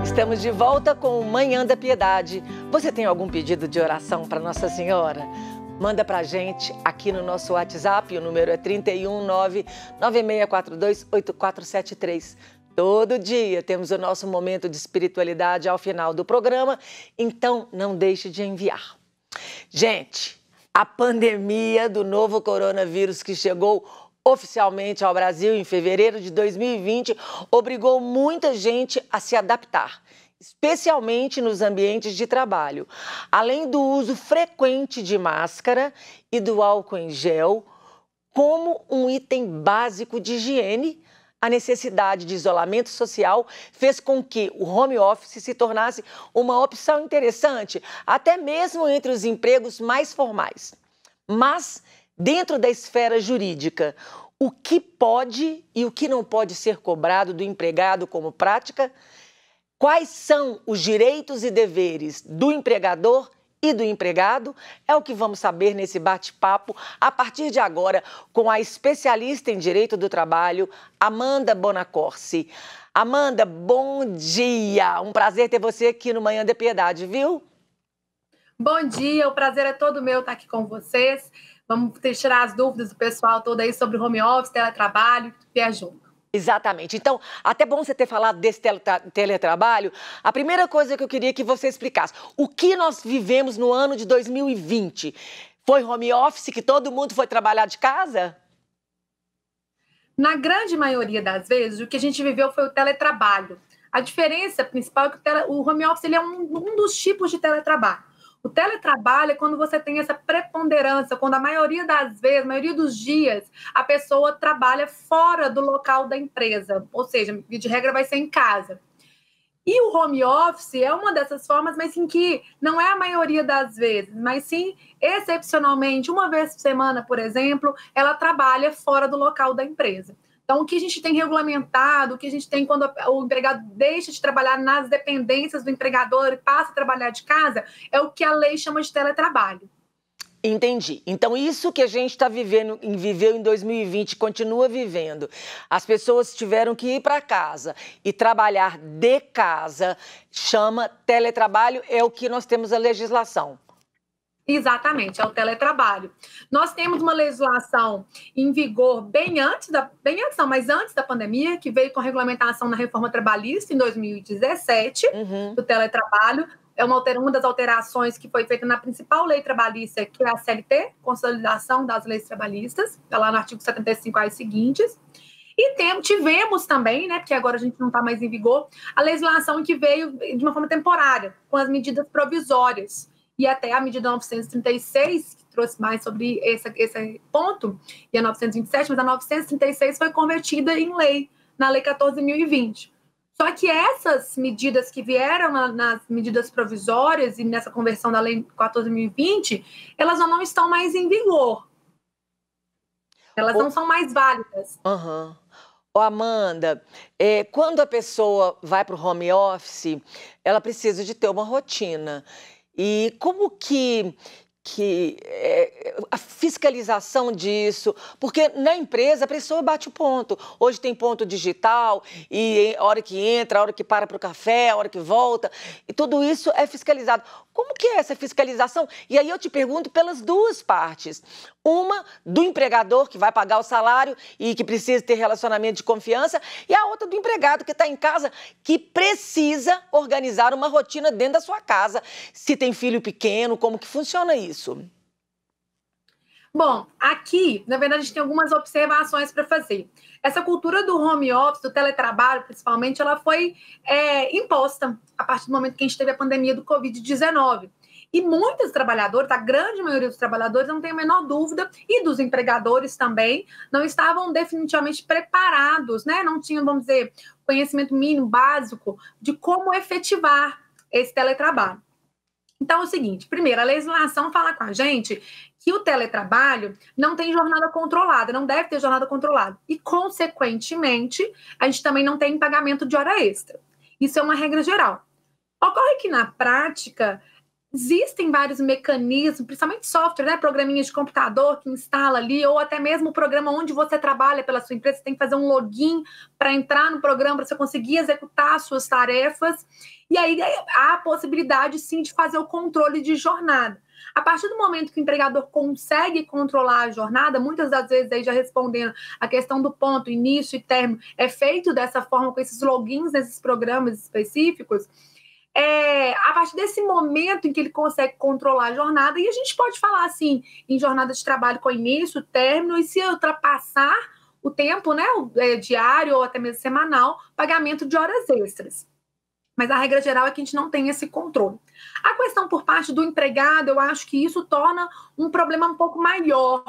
Estamos de volta com o Manhã da Piedade. Você tem algum pedido de oração para Nossa Senhora? Manda pra gente aqui no nosso WhatsApp, o número é 319-9642-8473. Todo dia temos o nosso momento de espiritualidade ao final do programa, então não deixe de enviar. Gente, a pandemia do novo coronavírus que chegou oficialmente ao Brasil em fevereiro de 2020 obrigou muita gente a se adaptar, especialmente nos ambientes de trabalho. Além do uso frequente de máscara e do álcool em gel, como um item básico de higiene, a necessidade de isolamento social fez com que o home office se tornasse uma opção interessante, até mesmo entre os empregos mais formais. Mas, dentro da esfera jurídica, o que pode e o que não pode ser cobrado do empregado como prática? Quais são os direitos e deveres do empregador e do empregado? É o que vamos saber nesse bate-papo a partir de agora com a especialista em Direito do Trabalho, Amanda Bonacorsi. Amanda, bom dia! Um prazer ter você aqui no Manhã da Piedade, viu? Bom dia, o prazer é todo meu estar aqui com vocês. Vamos tirar as dúvidas do pessoal todo aí sobre home office, teletrabalho, viajando. Exatamente. Então, até bom você ter falado desse teletrabalho. A primeira coisa que eu queria que você explicasse, o que nós vivemos no ano de 2020? Foi home office, que todo mundo foi trabalhar de casa? Na grande maioria das vezes, o que a gente viveu foi o teletrabalho. A diferença principal é que o home office ele é um dos tipos de teletrabalho. O teletrabalho é quando você tem essa preponderância, quando a maioria das vezes, a maioria dos dias, a pessoa trabalha fora do local da empresa, ou seja, de regra vai ser em casa. E o home office é uma dessas formas, mas em que não é a maioria das vezes, mas sim, excepcionalmente, uma vez por semana, por exemplo, ela trabalha fora do local da empresa. Então, o que a gente tem regulamentado, o que a gente tem quando o empregado deixa de trabalhar nas dependências do empregador e passa a trabalhar de casa, é o que a lei chama de teletrabalho. Entendi. Então, isso que a gente viveu em 2020, continua vivendo. As pessoas tiveram que ir para casa e trabalhar de casa, chama teletrabalho, é o que nós temos a legislação. Exatamente, é o teletrabalho. Nós temos uma legislação em vigor mas antes da pandemia, que veio com a regulamentação na reforma trabalhista em 2017, do teletrabalho. É uma das alterações que foi feita na principal lei trabalhista, que é a CLT, Consolidação das Leis Trabalhistas, está lá no artigo 75A e seguintes. E tivemos também, né, porque agora a gente não está mais em vigor, a legislação que veio de uma forma temporária, com as medidas provisórias. E até a medida 936, que trouxe mais sobre esse ponto, e a 927, mas a 936 foi convertida em lei, na Lei 14.020. Só que essas medidas que vieram nas medidas provisórias e nessa conversão da Lei 14.020, elas não estão mais em vigor. Elas não são mais válidas. Ô Amanda, quando a pessoa vai para o home office, ela precisa de ter uma rotina. E como que a fiscalização disso, porque na empresa a pessoa bate o ponto. Hoje tem ponto digital, e a hora que entra, a hora que para o café, a hora que volta, e tudo isso é fiscalizado. Como que é essa fiscalização? E aí eu te pergunto pelas duas partes. Uma, do empregador, que vai pagar o salário e que precisa ter relacionamento de confiança, e a outra do empregado, que está em casa, que precisa organizar uma rotina dentro da sua casa. Se tem filho pequeno, como que funciona isso? Bom, aqui, na verdade, a gente tem algumas observações para fazer. Essa cultura do home office, do teletrabalho, principalmente, ela foi imposta a partir do momento que a gente teve a pandemia do Covid-19. E muitos trabalhadores, a grande maioria dos trabalhadores, não tem a menor dúvida, e dos empregadores também, não estavam definitivamente preparados, né? Não tinham, vamos dizer, conhecimento mínimo, básico, de como efetivar esse teletrabalho. Então, é o seguinte, primeiro, a legislação fala com a gente que o teletrabalho não tem jornada controlada, não deve ter jornada controlada. E, consequentemente, a gente também não tem pagamento de hora extra. Isso é uma regra geral. Ocorre que, na prática, existem vários mecanismos, principalmente software, né? Programinhas de computador que instala ali, ou até mesmo o programa onde você trabalha pela sua empresa, você tem que fazer um login para entrar no programa, para você conseguir executar as suas tarefas. E aí há a possibilidade, sim, de fazer o controle de jornada. A partir do momento que o empregador consegue controlar a jornada, muitas das vezes, aí já respondendo a questão do ponto, início e término, é feito dessa forma, com esses logins nesses programas específicos. A partir desse momento em que ele consegue controlar a jornada, e a gente pode falar assim, em jornada de trabalho com início, término, e se ultrapassar o tempo, né, diário ou até mesmo semanal, pagamento de horas extras. Mas a regra geral é que a gente não tem esse controle. A questão por parte do empregado, eu acho que isso torna um problema um pouco maior,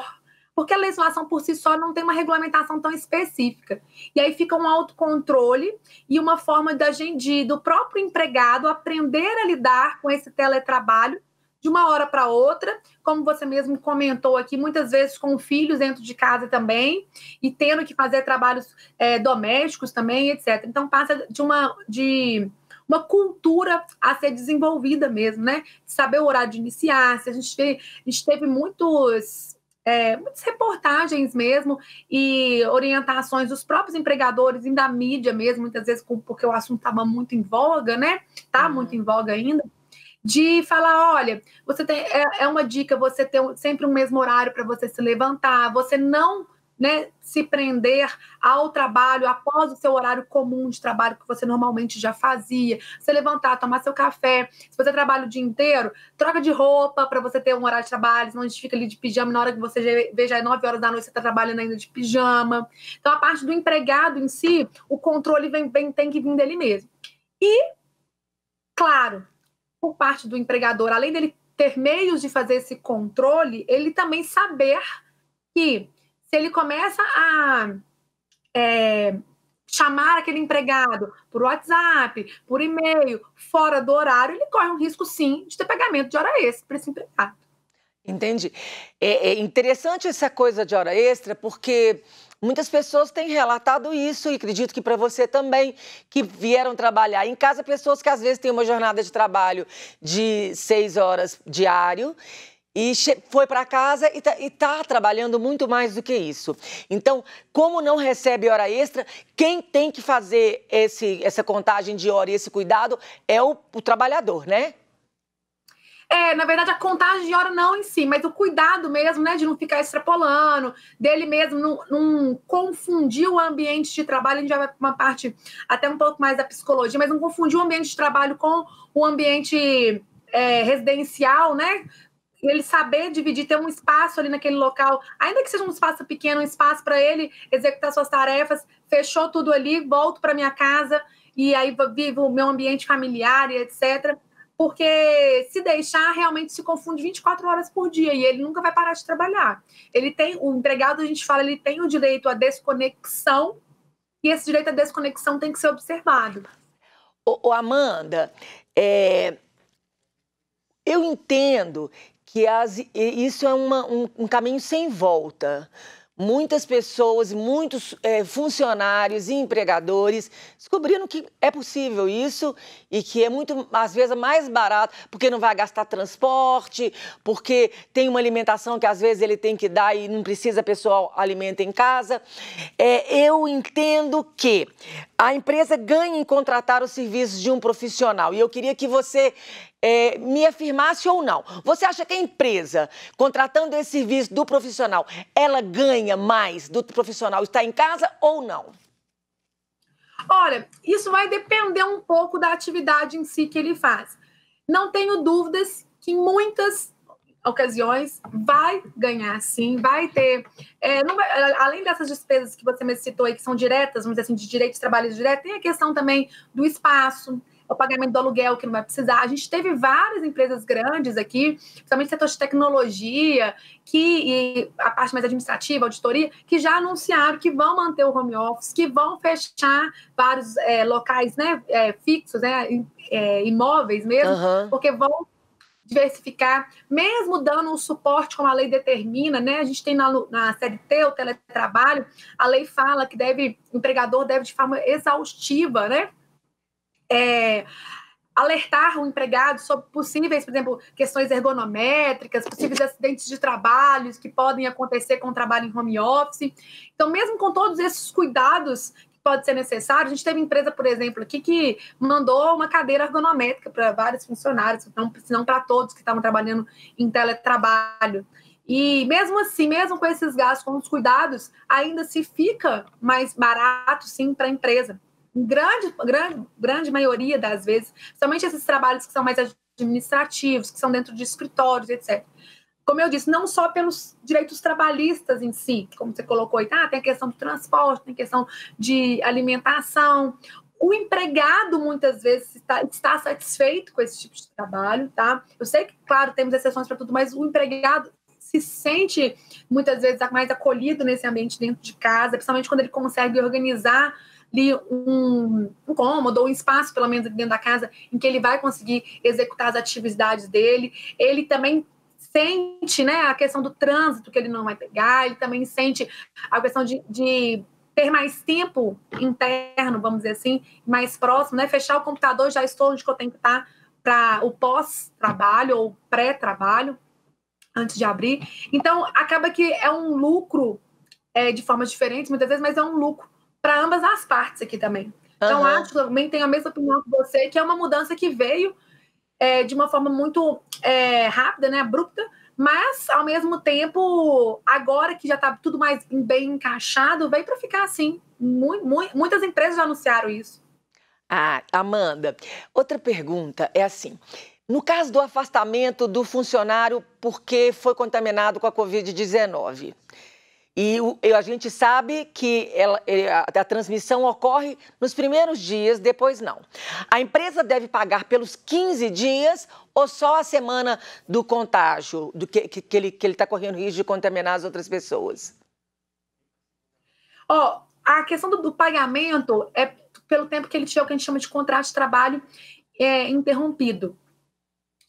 porque a legislação por si só não tem uma regulamentação tão específica. E aí fica um autocontrole e uma forma do próprio empregado aprender a lidar com esse teletrabalho de uma hora para outra, como você mesmo comentou aqui, muitas vezes com filhos dentro de casa também, e tendo que fazer trabalhos domésticos também, etc. Então passa de uma cultura a ser desenvolvida mesmo, né? Saber o horário de iniciar. A gente teve muitas reportagens mesmo e orientações dos próprios empregadores e da mídia mesmo, muitas vezes porque o assunto estava muito em voga, né? Está muito em voga ainda, de falar, olha, você tem uma dica, você ter sempre um mesmo horário para você se levantar, você não, né, se prender ao trabalho após o seu horário comum de trabalho que você normalmente já fazia, você levantar, tomar seu café. Se você trabalha o dia inteiro, troca de roupa para você ter um horário de trabalho, senão a gente fica ali de pijama, na hora que você vê já é 9 horas da noite, você está trabalhando ainda de pijama. Então, a parte do empregado em si, o controle tem que vir dele mesmo. E, claro, por parte do empregador, além dele ter meios de fazer esse controle, ele também saber que se ele começa a chamar aquele empregado por WhatsApp, por e-mail, fora do horário, ele corre um risco, sim, de ter pagamento de hora extra para esse empregado. Entendi. É interessante essa coisa de hora extra, porque muitas pessoas têm relatado isso, e acredito que para você também, que vieram trabalhar em casa, pessoas que às vezes têm uma jornada de trabalho de 6 horas diário, e foi para casa e está trabalhando muito mais do que isso. Então, como não recebe hora extra, quem tem que fazer essa contagem de hora e esse cuidado é o trabalhador, né? Na verdade, a contagem de hora não em si, mas o cuidado mesmo, né, de não ficar extrapolando, dele mesmo não confundir o ambiente de trabalho. A gente já vai para uma parte até um pouco mais da psicologia, mas não confundir o ambiente de trabalho com o ambiente residencial, né? Ele saber dividir, ter um espaço ali naquele local, ainda que seja um espaço pequeno, um espaço para ele executar suas tarefas, fechou tudo ali, volto para minha casa e aí vivo o meu ambiente familiar e etc. Porque se deixar, realmente se confunde 24 horas por dia e ele nunca vai parar de trabalhar. O empregado, a gente fala, ele tem o direito à desconexão e esse direito à desconexão tem que ser observado. Amanda, eu entendo que isso é um caminho sem volta. Muitas pessoas, muitos funcionários e empregadores descobriram que é possível isso e que é muito, às vezes, mais barato, porque não vai gastar transporte, porque tem uma alimentação que, às vezes, ele tem que dar e não precisa a pessoa alimenta em casa. Eu entendo que a empresa ganha em contratar os serviços de um profissional e eu queria que você me afirmasse ou não. Você acha que a empresa, contratando esse serviço do profissional, ela ganha mais do profissional estar em casa ou não? Olha, isso vai depender um pouco da atividade em si que ele faz. Não tenho dúvidas que em muitas ocasiões vai ganhar sim, vai ter, além dessas despesas que você me citou aí, que são diretas, vamos dizer assim, de direito de trabalho direto, tem a questão também do espaço, o pagamento do aluguel que não vai precisar. A gente teve várias empresas grandes aqui, principalmente setor de tecnologia, e a parte mais administrativa, auditoria, que já anunciaram que vão manter o home office, que vão fechar vários locais, né, fixos, né, imóveis mesmo, porque vão diversificar, mesmo dando um suporte como a lei determina, né? A gente tem na CLT, o teletrabalho, a lei fala que o empregador deve de forma exaustiva, né? alertar o empregado sobre possíveis, por exemplo, questões ergonométricas, possíveis acidentes de trabalho que podem acontecer com o trabalho em home office. Então, mesmo com todos esses cuidados que podem ser necessários, a gente teve empresa, por exemplo, aqui que mandou uma cadeira ergonométrica para vários funcionários, se não para todos que estavam trabalhando em teletrabalho. E mesmo assim, mesmo com esses gastos, com os cuidados, ainda se fica mais barato, sim, para a empresa. Grande maioria das vezes, somente esses trabalhos que são mais administrativos, que são dentro de escritórios, etc. Como eu disse, não só pelos direitos trabalhistas em si, como você colocou aí, tem a questão do transporte, tem a questão de alimentação. O empregado, muitas vezes, está satisfeito com esse tipo de trabalho, tá? Eu sei que, claro, temos exceções para tudo, mas o empregado se sente, muitas vezes, mais acolhido nesse ambiente dentro de casa, principalmente quando ele consegue organizar ali um cômodo ou um espaço, pelo menos, dentro da casa, em que ele vai conseguir executar as atividades dele. Ele também sente, né, a questão do trânsito que ele não vai pegar, ele também sente a questão de ter mais tempo interno, vamos dizer assim, mais próximo, né? Fechar o computador, já estou onde eu tenho que estar para o pós-trabalho ou pré-trabalho, antes de abrir. Então, acaba que é um lucro de formas diferentes, muitas vezes, mas é um lucro para ambas as partes aqui também. Então, acho, também tenho a mesma opinião que você, que é uma mudança que veio de uma forma muito rápida, né, abrupta, mas, ao mesmo tempo, agora que já está tudo mais bem encaixado, veio para ficar assim. Muitas empresas já anunciaram isso. Ah, Amanda, outra pergunta é assim, no caso do afastamento do funcionário porque foi contaminado com a Covid-19, e a gente sabe que a transmissão ocorre nos primeiros dias, depois não. A empresa deve pagar pelos 15 dias ou só a semana do contágio, do que ele está correndo risco de contaminar as outras pessoas? A questão do pagamento é pelo tempo que ele tinha o que a gente chama de contrato de trabalho interrompido.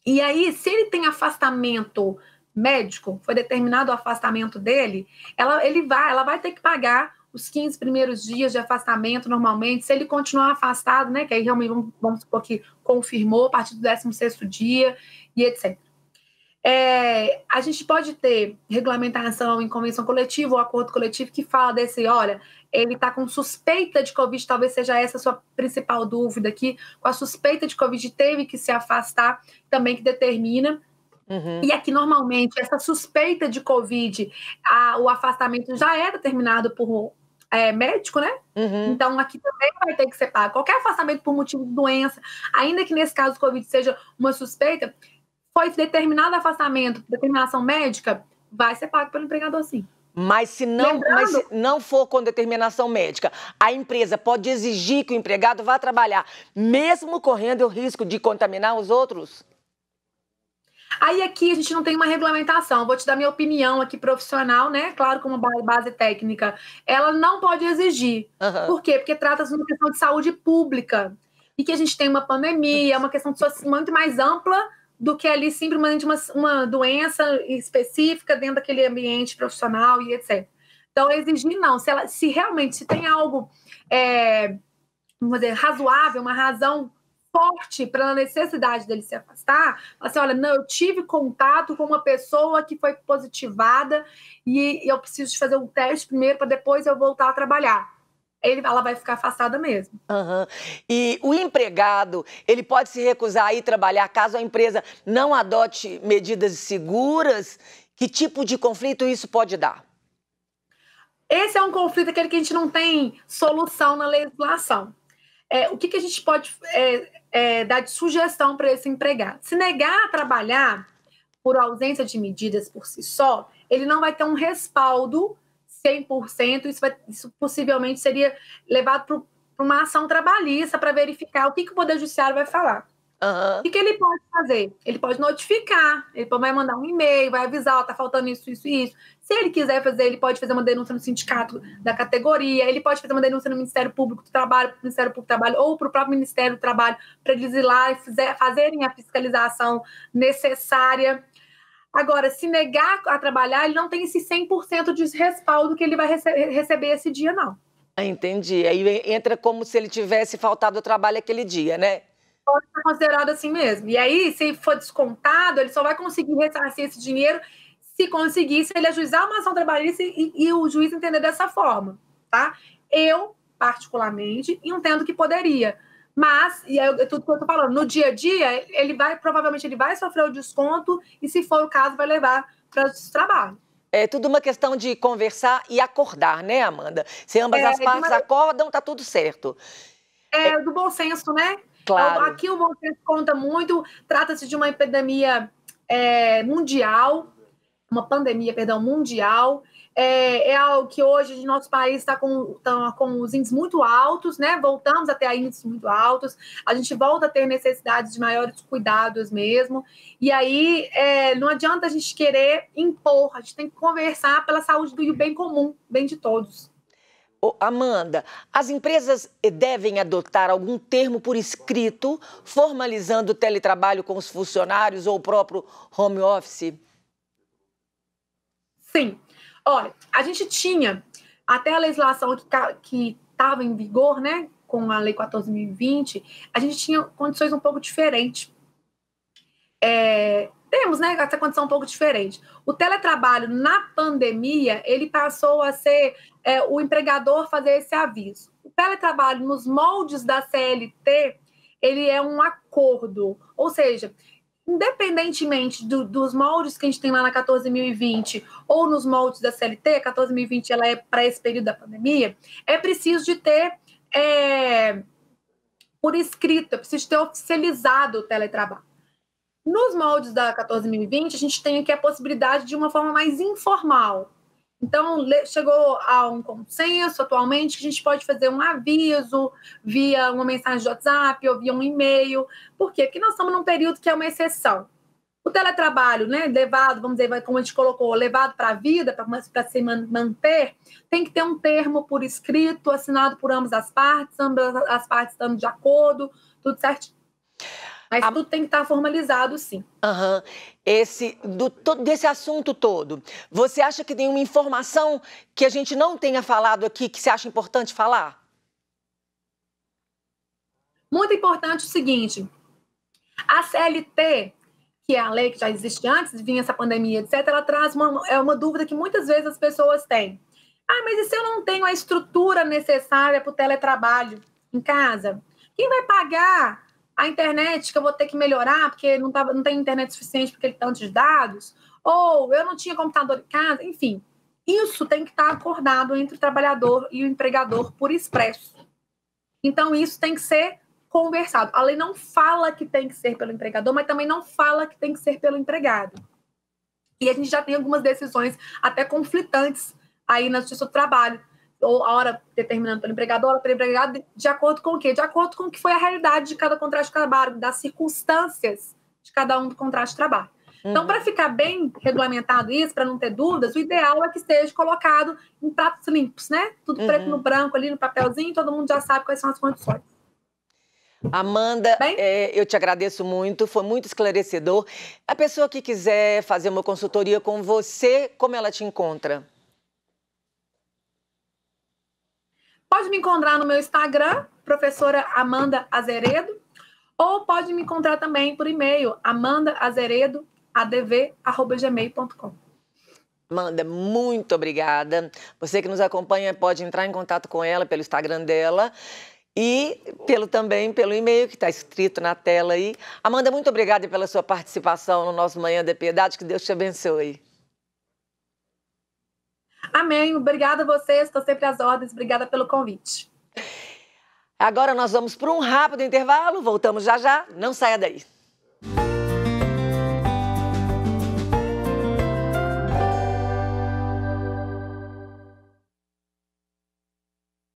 E aí, se ele tem afastamento médico, foi determinado o afastamento dele, ela vai ter que pagar os 15 primeiros dias de afastamento normalmente, se ele continuar afastado, né, que aí realmente vamos supor que confirmou a partir do 16º dia e etc. A gente pode ter regulamentação em convenção coletiva ou acordo coletivo que fala desse, olha, ele está com suspeita de Covid, talvez seja essa a sua principal dúvida aqui, com a suspeita de Covid teve que se afastar, também que determina. E aqui, normalmente, essa suspeita de Covid, o afastamento já é determinado por médico, né? Então, aqui também vai ter que ser pago. Qualquer afastamento por motivo de doença, ainda que nesse caso do Covid seja uma suspeita, foi determinado afastamento, determinação médica, vai ser pago pelo empregador, sim. Mas se não for com determinação médica, a empresa pode exigir que o empregado vá trabalhar, mesmo correndo o risco de contaminar os outros? Aí aqui a gente não tem uma regulamentação. Vou te dar minha opinião aqui profissional, né? Claro, como base técnica. Ela não pode exigir. Por quê? Porque trata-se de uma questão de saúde pública. E que a gente tem uma pandemia, uma questão muito mais ampla do que ali simplesmente uma doença específica dentro daquele ambiente profissional e etc. Então, exigir não. Se realmente tem algo, vamos dizer, razoável, uma razão forte para a necessidade dele se afastar, assim, olha, não, eu tive contato com uma pessoa que foi positivada e eu preciso de fazer um teste primeiro para depois eu voltar a trabalhar. Ela vai ficar afastada mesmo. E o empregado, ele pode se recusar a ir trabalhar caso a empresa não adote medidas seguras? Que tipo de conflito isso pode dar? Esse é um conflito aquele que a gente não tem solução na legislação. O que a gente pode dar de sugestão para esse empregado? Se negar a trabalhar por ausência de medidas por si só, ele não vai ter um respaldo 100%, isso possivelmente seria levado para uma ação trabalhista para verificar o que o Poder Judiciário vai falar. O que ele pode fazer? Ele pode notificar, ele vai mandar um e-mail, vai avisar, está faltando isso, isso e isso. Se ele quiser fazer, ele pode fazer uma denúncia no sindicato da categoria, ele pode fazer uma denúncia no Ministério Público do Trabalho, ou para o próprio Ministério do Trabalho, para eles ir lá e fazerem a fiscalização necessária. Agora, se negar a trabalhar, ele não tem esse 100% de respaldo que ele vai receber esse dia, não. Entendi. Aí entra como se ele tivesse faltado ao trabalho aquele dia, né? pode ser considerado assim mesmo. E aí, se for descontado, ele só vai conseguir ressarcir esse dinheiro se conseguir, se ele ajuizar uma ação trabalhista e o juiz entender dessa forma, tá? Eu, particularmente, entendo que poderia. Mas, e é tudo que eu tô falando, no dia a dia, provavelmente ele vai sofrer o desconto e, se for o caso, vai levar para o trabalho. É tudo uma questão de conversar e acordar, né, Amanda? Se ambas as partes acordam, tá tudo certo. Do bom senso, né? Claro. Aqui o bom senso conta muito, trata-se de uma epidemia mundial, uma pandemia, perdão, mundial. É algo que hoje o nosso país está com os índices muito altos, né? Voltamos a ter índices muito altos, a gente volta a ter necessidades de maiores cuidados mesmo. E aí não adianta a gente querer impor, a gente tem que conversar pela saúde do bem comum, bem de todos. Amanda, as empresas devem adotar algum termo por escrito, formalizando o teletrabalho com os funcionários ou o próprio home office? Sim. Olha, a gente tinha, até a legislação que estava em vigor, né, com a Lei 14.020, a gente tinha condições um pouco diferentes. Temos, né, essa condição um pouco diferente. O teletrabalho, na pandemia, ele passou a ser o empregador fazer esse aviso. O teletrabalho, nos moldes da CLT, ele é um acordo, ou seja, independentemente dos moldes que a gente tem lá na 14.020 ou nos moldes da CLT, a 14.020 ela é para esse período da pandemia, é preciso de ter por escrito, é preciso de ter oficializado o teletrabalho. Nos moldes da 14.020, a gente tem aqui a possibilidade de uma forma mais informal. Então, chegou a um consenso atualmente que a gente pode fazer um aviso via uma mensagem de WhatsApp ou via um e-mail. Por quê? Porque nós estamos num período que é uma exceção. O teletrabalho, né, levado, vamos dizer, como a gente colocou, levado para a vida, para se manter, tem que ter um termo por escrito, assinado por ambas as partes estando de acordo, tudo certinho. Mas tudo tem que estar formalizado, sim. Desse assunto todo, você acha que tem uma informação que a gente não tenha falado aqui, que você acha importante falar? Muito importante o seguinte, a CLT, que é a lei que já existe antes de vir essa pandemia, etc., ela traz uma dúvida que muitas vezes as pessoas têm. Mas e se eu não tenho a estrutura necessária para o teletrabalho em casa? Quem vai pagar a internet que eu vou ter que melhorar porque não tem internet suficiente porque ele tem tantos dados? Ou eu não tinha computador em casa? Enfim, isso tem que estar acordado entre o trabalhador e o empregador por expresso. Então, isso tem que ser conversado. A lei não fala que tem que ser pelo empregador, mas também não fala que tem que ser pelo empregado. E a gente já tem algumas decisões até conflitantes aí na Justiça do Trabalho, ou a hora determinada pelo empregador, pelo empregado, de acordo com o quê? De acordo com o que foi a realidade de cada contrato de trabalho, das circunstâncias de cada um do contrato de trabalho. Então, para ficar bem regulamentado isso, para não ter dúvidas, o ideal é que esteja colocado em pratos limpos, né? Tudo preto no branco ali, no papelzinho, todo mundo já sabe quais são as condições. Amanda, eu te agradeço muito, foi muito esclarecedor. A pessoa que quiser fazer uma consultoria com você, como ela te encontra? Pode me encontrar no meu Instagram, professora Amanda Azeredo, ou pode me encontrar também por e-mail, amandaazeredo@gmail.com. Amanda, muito obrigada. Você que nos acompanha pode entrar em contato com ela pelo Instagram dela e também pelo e-mail que está escrito na tela aí. Amanda, muito obrigada pela sua participação no nosso Manhã de Piedade, que Deus te abençoe. Amém, obrigada a vocês, estou sempre às ordens, obrigada pelo convite. Agora nós vamos para um rápido intervalo, voltamos já já, não saia daí.